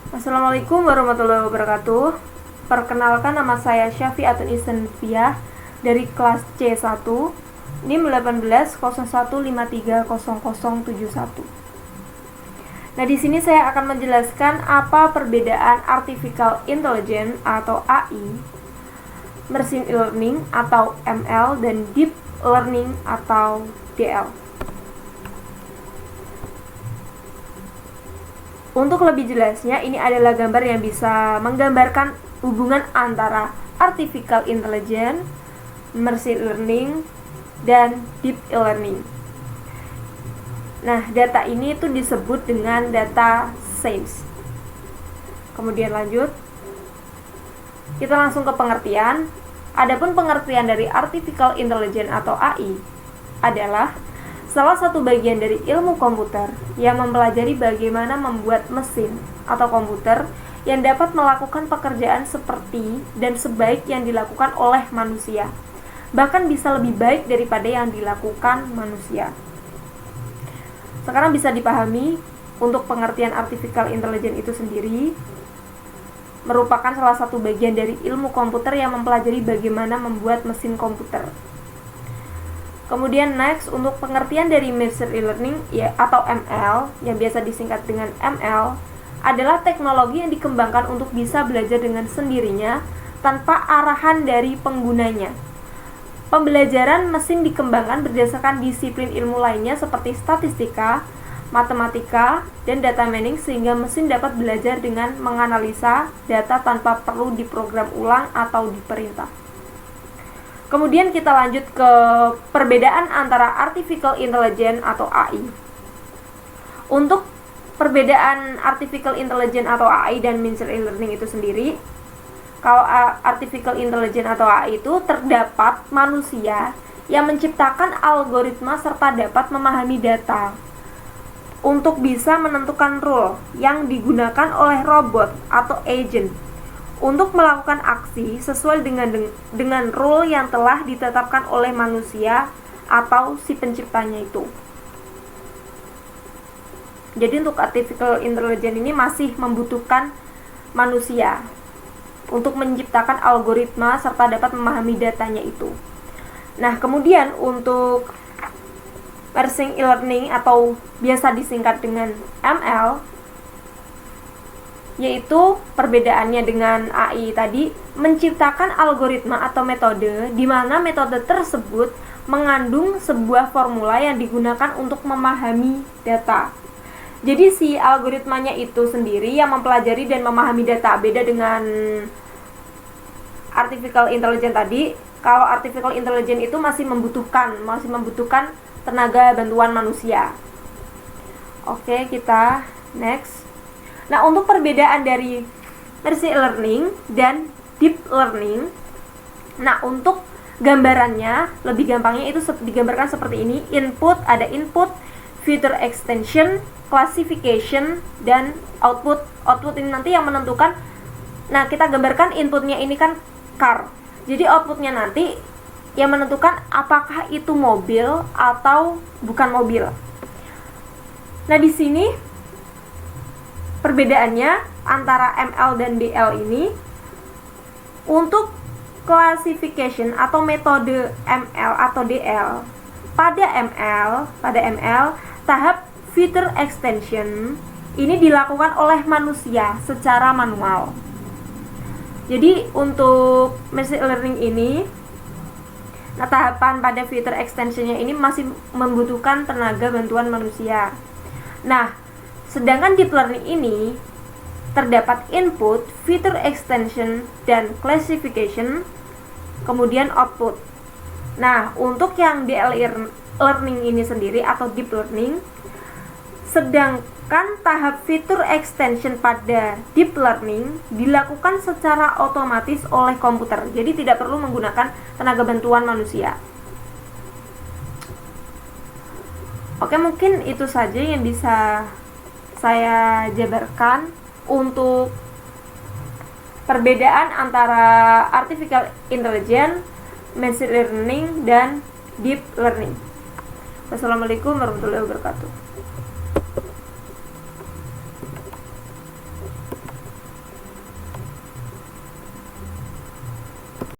Assalamualaikum warahmatullahi wabarakatuh. Perkenalkan, nama saya Syafiatun Isenfiah dari kelas C1 NIM 1801530071. Nah, di sini saya akan menjelaskan apa perbedaan artificial intelligence atau AI, machine learning atau ML, dan deep learning atau DL. Untuk lebih jelasnya, ini adalah gambar yang bisa menggambarkan hubungan antara artificial intelligence, machine learning, dan deep learning. Nah, data ini itu disebut dengan data science. Kemudian lanjut, kita langsung ke pengertian. Adapun pengertian dari artificial intelligence atau AI adalah salah satu bagian dari ilmu komputer yang mempelajari bagaimana membuat mesin atau komputer yang dapat melakukan pekerjaan seperti dan sebaik yang dilakukan oleh manusia, bahkan bisa lebih baik daripada yang dilakukan manusia. Sekarang bisa dipahami, untuk pengertian artificial intelligence itu sendiri merupakan salah satu bagian dari ilmu komputer yang mempelajari bagaimana membuat mesin komputer. Kemudian next, untuk pengertian dari machine learning atau ML, yang biasa disingkat dengan ML, adalah teknologi yang dikembangkan untuk bisa belajar dengan sendirinya tanpa arahan dari penggunanya. Pembelajaran mesin dikembangkan berdasarkan disiplin ilmu lainnya seperti statistika, matematika, dan data mining, sehingga mesin dapat belajar dengan menganalisa data tanpa perlu diprogram ulang atau diperintah. Kemudian kita lanjut ke perbedaan antara artificial intelligence atau AI. Untuk perbedaan artificial intelligence atau AI dan machine learning itu sendiri, kalau artificial intelligence atau AI itu terdapat manusia yang menciptakan algoritma serta dapat memahami data untuk bisa menentukan rule yang digunakan oleh robot atau agent untuk melakukan aksi sesuai dengan rule yang telah ditetapkan oleh manusia atau si penciptanya itu. Jadi untuk artificial intelligence ini masih membutuhkan manusia untuk menciptakan algoritma serta dapat memahami datanya itu. Nah, kemudian untuk machine learning atau biasa disingkat dengan ML, yaitu perbedaannya dengan AI tadi, menciptakan algoritma atau metode di mana metode tersebut mengandung sebuah formula yang digunakan untuk memahami data. Jadi si algoritmanya itu sendiri yang mempelajari dan memahami data. Beda dengan artificial intelligence tadi. Kalau artificial intelligence itu masih membutuhkan tenaga bantuan manusia. Oke, kita next. Nah, untuk perbedaan dari machine learning dan deep learning, nah untuk gambarannya, lebih gampangnya itu digambarkan seperti ini. Ada input, feature extension, classification, dan output. Output ini nanti yang menentukan. Nah, kita gambarkan inputnya ini kan car. Jadi outputnya nanti yang menentukan apakah itu mobil atau bukan mobil. Nah, di sini perbedaannya antara ML dan DL ini, untuk classification atau metode ML atau DL, pada ML tahap feature extension ini dilakukan oleh manusia secara manual. Jadi untuk machine learning ini, nah tahapan pada feature extensionnya ini masih membutuhkan tenaga bantuan manusia. Nah, sedangkan deep learning ini terdapat input, feature extension, dan classification, kemudian output. Nah, untuk yang DL learning ini sendiri atau deep learning, sedangkan tahap feature extension pada deep learning dilakukan secara otomatis oleh komputer. Jadi tidak perlu menggunakan tenaga bantuan manusia. Oke, mungkin itu saja yang bisa saya jabarkan untuk perbedaan antara artificial intelligence, machine learning, dan deep learning. Wassalamualaikum warahmatullahi wabarakatuh.